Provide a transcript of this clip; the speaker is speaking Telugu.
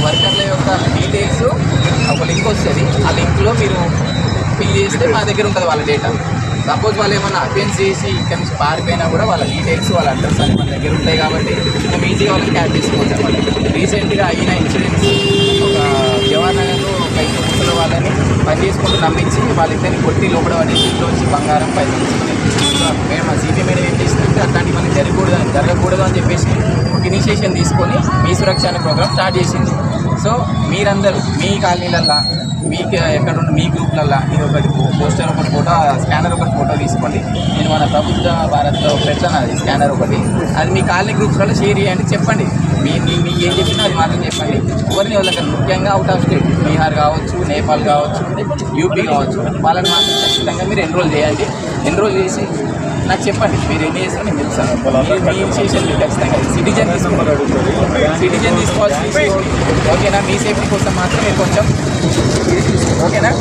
వర్కర్ల యొక్క డీటెయిల్స్ ఒక లింక్ వస్తుంది. ఆ లింక్లో మీరు ఫిల్ చేస్తే మా దగ్గర ఉంటుంది వాళ్ళ డేటా. సపోజ్ వాళ్ళు ఏమన్నా అఫెన్స్ చేసి ఇక్కడ నుంచి పారిపోయినా కూడా వాళ్ళ డీటెయిల్స్ వాళ్ళ అడ్రస్ అని మన దగ్గర ఉంటాయి కాబట్టి మేము ఈజీగా వాళ్ళకి క్యాచ్ చేసుకోవచ్చు అన్నమాట. రీసెంట్గా అయిన ఇన్సిడెంట్స్ ఒక జవాన్లో ఒక ఇద్దరు ముసలి వాళ్ళని పని చేసుకుంటూ నమ్మించి వాళ్ళిద్దరిని కొట్టి లోపల పడేసి ఇంట్లో వచ్చి బంగారం పైన మేము మా సిపి మేడం ఏం చేస్తుంటే అట్లాంటివి మళ్ళీ జరగకూడదు అని చెప్పేసి ఒక ఇనిషియేషన్ తీసుకొని మీ సురక్ష అనే ప్రోగ్రామ్ స్టార్ట్ చేసింది. సో మీరందరూ మీ కాలనీలల్లో మీకు ఎక్కడ ఉన్న మీ గ్రూప్లల్లో ఇది ఒకటి పోస్టర్ ఒకటి ఫోటో స్కానర్ ఒకటి ఫోటో తీసుకోండి. నేను మన ప్రభుత్వ భారత్లో పెడతాను అది స్కానర్ ఒకటి. అది మీ కాలనీ గ్రూప్స్లో షేర్ చేయండి. చెప్పండి మీకు ఏం చెప్పినా అది మాత్రం చెప్పండి. ఎవరిని వాళ్ళకి ముఖ్యంగా అవుట్ ఆఫ్ స్టేట్ బీహార్ కావచ్చు, నేపాల్ కావచ్చు, యూపీ కావచ్చు, వాళ్ళని మాత్రం ఖచ్చితంగా మీరు ఎన్రోల్ చేయండి. ఎన్రోల్ చేసి నాకు చెప్పండి మీరు ఎన్ని చేస్తారో నేను చెప్తాను. మీ ఇనిషియేషన్ మీరు ఖచ్చితంగా సిటిజన్ తీసుకోవాల్సి ఓకేనా. మీ సేఫ్టీ కోసం మాత్రం మీరు కొంచెం ఓకేనా.